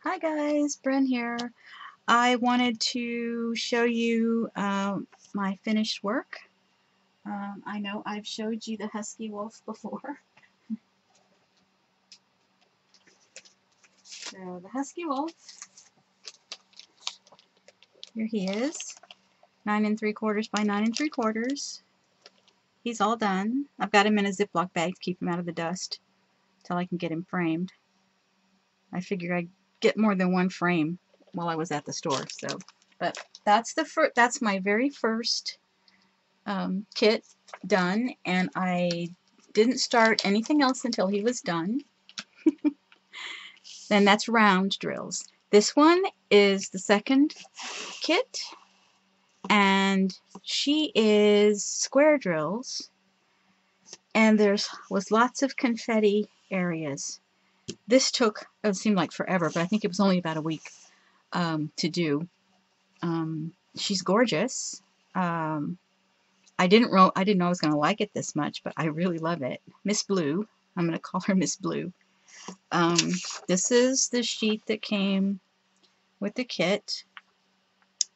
Hi guys, Bren here. I wanted to show you my finished work. I know I've showed you the Husky Wolf before. So the Husky Wolf, here he is, 9 3/4 by 9 3/4. He's all done. I've got him in a Ziploc bag to keep him out of the dust until I can get him framed. I figured I'd get more than one frame while I was at the store. But that's my very first kit done, and I didn't start anything else until he was done. Then that's round drills. This one is the second kit, and she is square drills, and was lots of confetti areas. This took, it seemed like forever, but I think it was only about a week to do. She's gorgeous. I didn't know I was going to like it this much, but I really love it. Miss Blue. I'm going to call her Miss Blue. This is the sheet that came with the kit.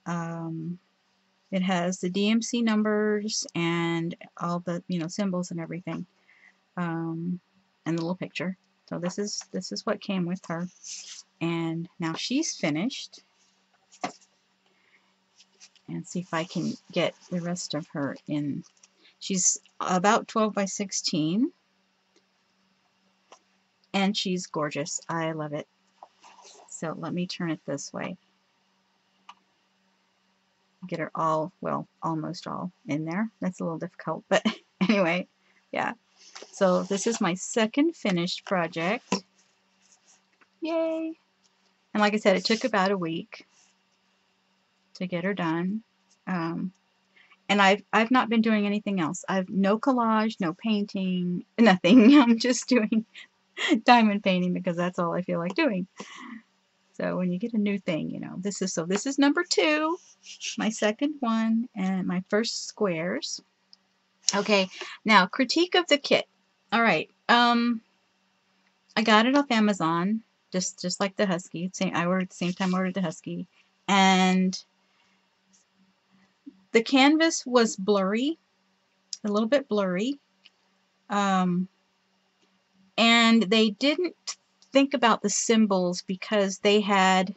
It has the DMC numbers and all the symbols and everything, and the little picture. So this is what came with her, and now she's finished. And see if I can get the rest of her in. She's about 12 by 16. And she's gorgeous. I love it. So let me turn it this way. Get her all, well, almost all in there. That's a little difficult, but anyway, yeah. So this is my second finished project. Yay! And like I said, it took about a week to get her done. And I've not been doing anything else. I've no collage, no painting, nothing. I'm just doing diamond painting because that's all I feel like doing. So when you get a new thing, this is number 2, my second one, and my first squares. Okay, now critique of the kit. All right, I got it off Amazon, just like the Husky. I ordered at the same time I ordered the Husky, and the canvas was blurry, a little bit blurry, and they didn't think about the symbols because they had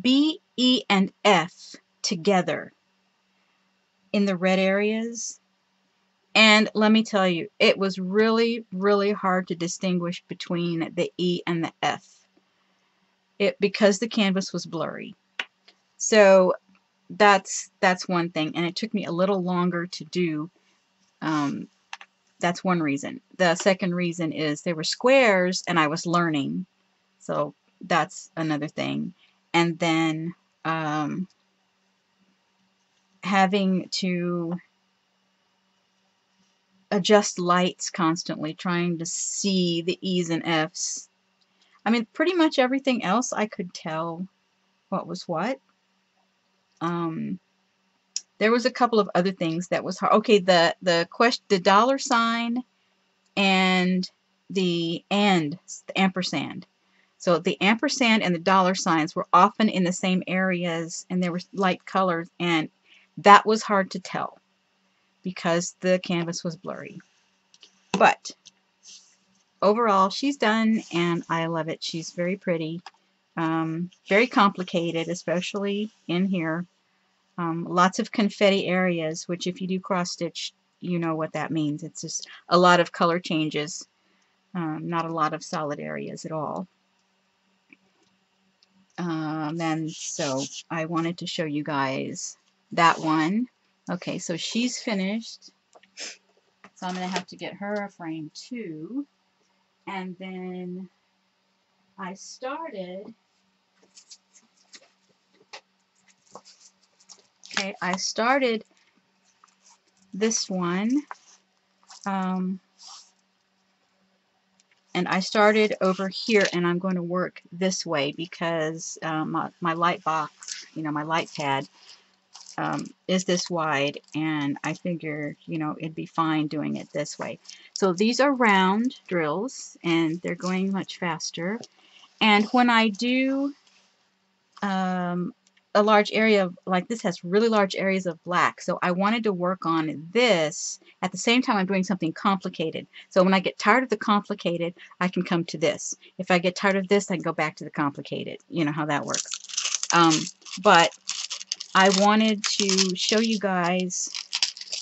B, E, and F together in the red areas. And let me tell you, it was really, really hard to distinguish between the E and the F because the canvas was blurry. So that's one thing, and it took me a little longer to do. That's one reason. The second reason is they were squares and I was learning, so that's another thing. And then having to adjust lights constantly, trying to see the E's and F's. I mean, pretty much everything else I could tell what was what. There was a couple of other things that was hard. Okay, the dollar sign and the ampersand. So the ampersand and the dollar signs were often in the same areas, and there were light colors, and that was hard to tell because the canvas was blurry. But overall, she's done, and I love it. She's very pretty, very complicated, especially in here. Lots of confetti areas, which if you do cross stitch, you know what that means. It's just a lot of color changes, not a lot of solid areas at all. And so I wanted to show you guys that one. Okay, so she's finished. So I'm going to have to get her a frame too. And then I started, this one, and I started over here, and I'm going to work this way because my light box, my light pad, is this wide, and I figure, it'd be fine doing it this way. So these are round drills, and they're going much faster. And when I do a large area of, like this has really large areas of black, so I wanted to work on this at the same time I'm doing something complicated. So when I get tired of the complicated, I can come to this. If I get tired of this, I can go back to the complicated. You know how that works. But I wanted to show you guys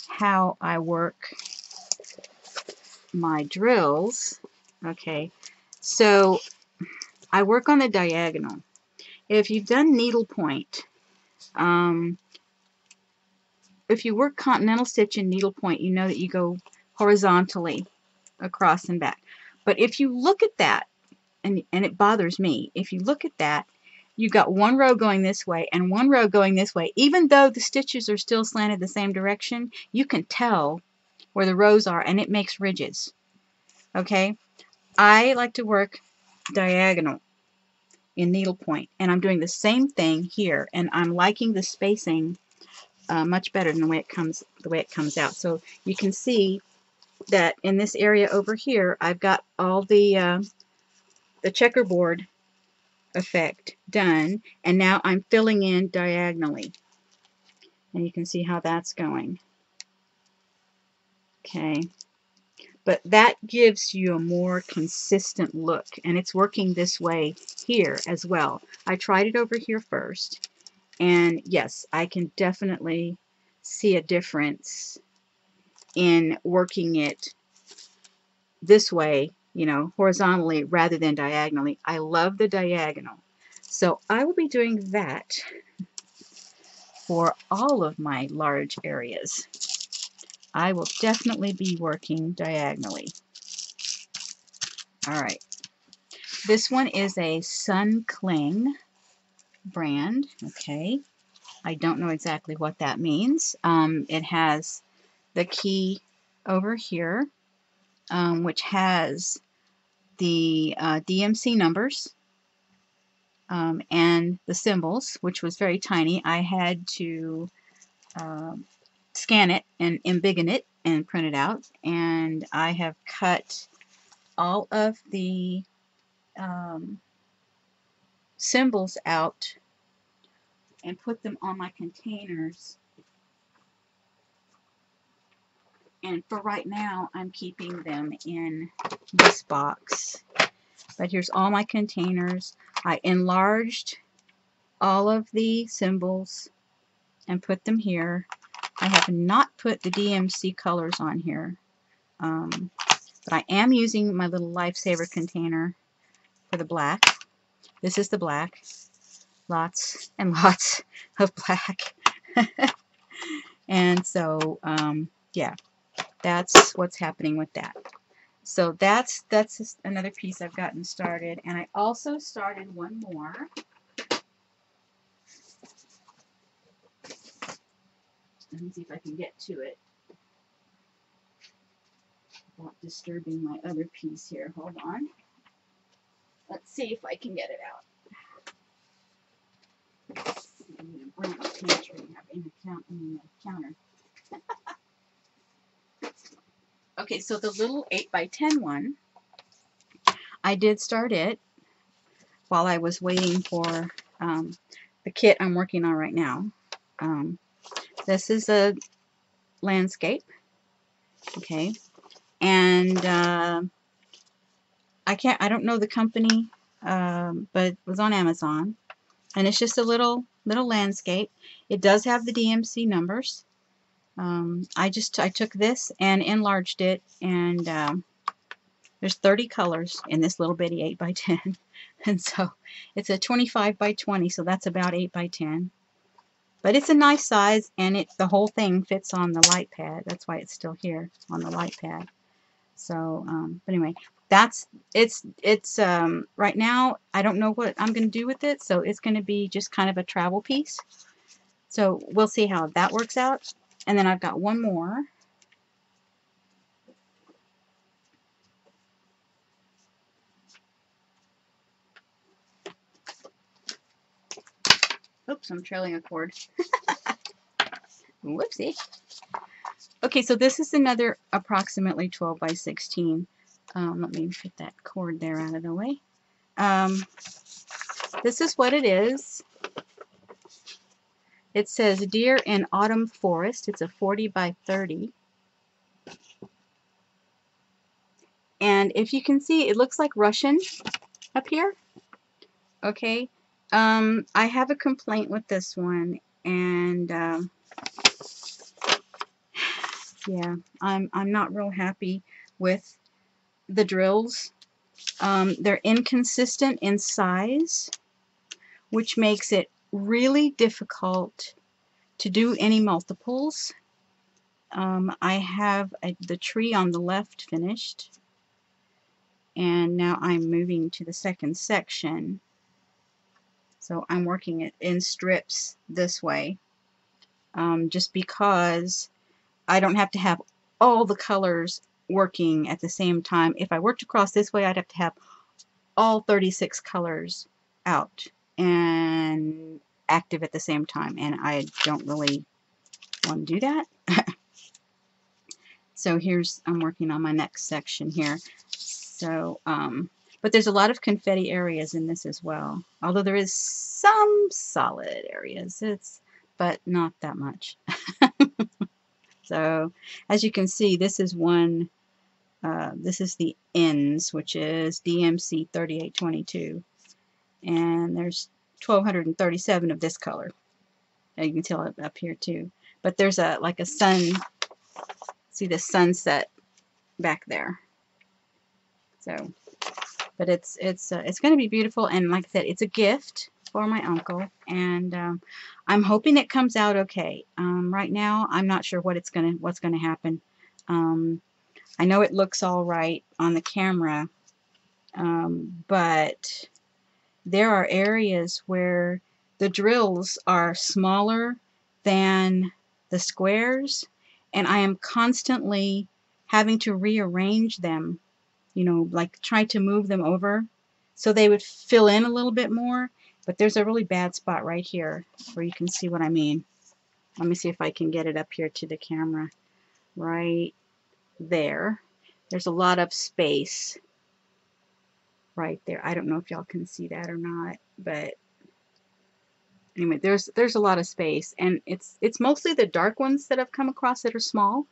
how I work my drills. Okay, so I work on the diagonal. If you've done needlepoint, if you work continental stitch in needlepoint, you know that you go horizontally across and back. But if you look at that, and it bothers me, if you look at that, you've got one row going this way and one row going this way. Even though the stitches are still slanted the same direction, you can tell where the rows are, and it makes ridges. Okay? I like to work diagonal in needlepoint, and I'm doing the same thing here, and I'm liking the spacing much better than the way it comes out. So you can see that in this area over here, I've got all the checkerboard effect done, and now I'm filling in diagonally, and you can see how that's going. Okay, but that gives you a more consistent look, and it's working this way here as well. I tried it over here first, and yes, I can definitely see a difference in working it this way, you know, horizontally rather than diagonally. I love the diagonal. So I will be doing that for all of my large areas. I will definitely be working diagonally. All right. This one is a Sun Cling brand. Okay. I don't know exactly what that means. It has the key over here, which has the DMC numbers and the symbols, which was very tiny. I had to scan it and embiggen it and print it out, and I have cut all of the symbols out and put them on my containers. And for right now, I'm keeping them in this box. But here's all my containers. I enlarged all of the symbols and put them here. I have not put the DMC colors on here, but I am using my little Lifesaver container for the black. This is the black. Lots and lots of black. And so, yeah, that's what's happening with that. So that's just another piece I've gotten started. And I also started one more. Let me see if I can get to it without disturbing my other piece here. Hold on. Let's see if I can get it out. I'm going to bring the pantry and have in the counter. Okay, so the little 8x10 one, I did start it while I was waiting for the kit I'm working on right now. This is a landscape, okay, and I don't know the company, but it was on Amazon, and it's just a little landscape. It does have the DMC numbers. I took this and enlarged it, and there's 30 colors in this little bitty 8x10, and so it's a 25x20, so that's about 8x10. But it's a nice size, and the whole thing fits on the light pad. That's why it's still here on the light pad. So, but anyway, it's right now I don't know what I'm going to do with it, so it's going to be just kind of a travel piece. So we'll see how that works out. And then I've got one more. Oops, I'm trailing a cord. Whoopsie. Okay, so this is another approximately 12x16. Let me put that cord there out of the way. This is what it is. It says Deer in Autumn Forest. It's a 40 by 30. And if you can see, it looks like Russian up here. Okay. I have a complaint with this one, and yeah, I'm not real happy with the drills. They're inconsistent in size, which makes it really difficult to do any multiples. I have the tree on the left finished, and now I'm moving to the second section. So I'm working it in strips this way, just because I don't have to have all the colors working at the same time. If I worked across this way, I'd have to have all 36 colors out and active at the same time, and I don't really want to do that. So I'm working on my next section here. So, but there's a lot of confetti areas in this as well, although there is some solid areas, but not that much. So, as you can see, this is one. This is the ends, which is DMC 3822, and there's 1237 of this color. You can tell it up here too. But there's like a sun. See the sunset back there. So, but it's going to be beautiful, and like I said, it's a gift for my uncle, and I'm hoping it comes out okay. Right now, I'm not sure what's going to happen. I know it looks all right on the camera, but there are areas where the drills are smaller than the squares, and I am constantly having to rearrange them, you know, like try to move them over so they would fill in a little bit more. But there's a really bad spot right here where you can see what I mean. Let me see if I can get it up here to the camera. Right there. There's a lot of space right there. I don't know if y'all can see that or not, but anyway, there's a lot of space, and it's mostly the dark ones that I've come across that are small.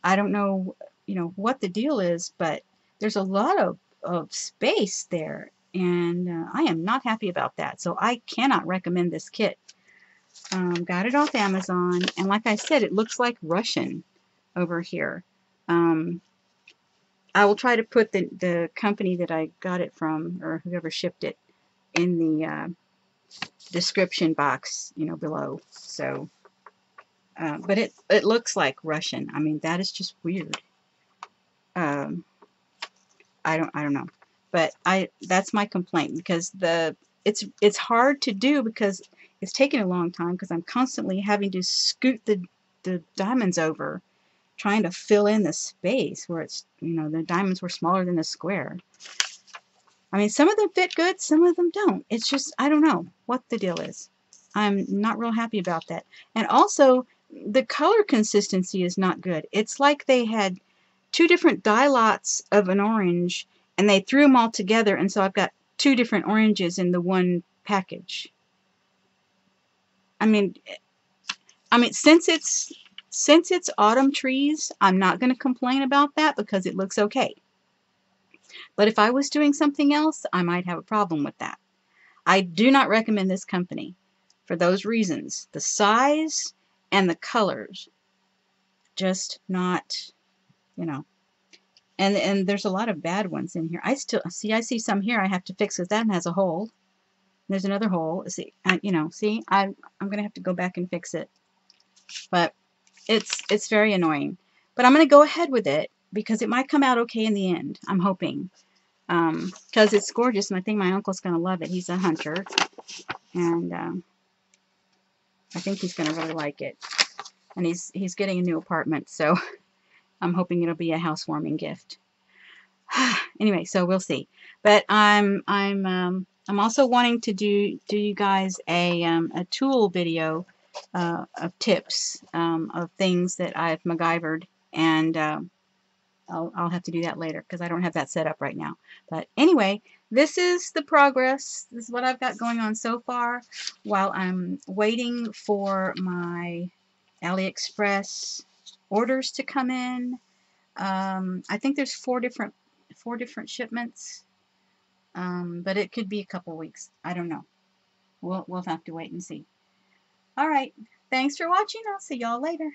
I don't know, you know, what the deal is, but there's a lot of space there, and I am not happy about that. So I cannot recommend this kit. Got it off Amazon, and like I said, it looks like Russian over here. I will try to put the company that I got it from, or whoever shipped it, in the description box, you know, below. So, but it looks like Russian. I mean, that is just weird. I don't know, but that's my complaint, because it's hard to do because it's taking a long time, because I'm constantly having to scoot the diamonds over, trying to fill in the space where it's, you know, the diamonds were smaller than the square. I mean, some of them fit good, some of them don't. It's just, I don't know what the deal is. I'm not real happy about that. And also, the color consistency is not good. It's like they had two different dye lots of an orange, and they threw them all together, and so I've got two different oranges in the one package. I mean, since it's autumn trees, I'm not going to complain about that because it looks okay. But if I was doing something else, I might have a problem with that. I do not recommend this company for those reasons. The size and the colors, just not, you know. And there's a lot of bad ones in here. I see some here I have to fix because that has a hole. There's another hole. See, you know, see, I'm going to have to go back and fix it. But it's very annoying. But I'm going to go ahead with it because it might come out okay in the end. I'm hoping. Because it's gorgeous, and I think my uncle's going to love it. He's a hunter, and I think he's going to really like it. And he's getting a new apartment, so I'm hoping it'll be a housewarming gift. Anyway, so we'll see. But I'm also wanting to do you guys a tool video of tips of things that I've MacGyvered, and I'll have to do that later because I don't have that set up right now. But anyway, this is the progress. This is what I've got going on so far while I'm waiting for my AliExpress orders to come in. I think there's four different shipments, but it could be a couple weeks. I don't know. We'll have to wait and see. All right. Thanks for watching. I'll see y'all later.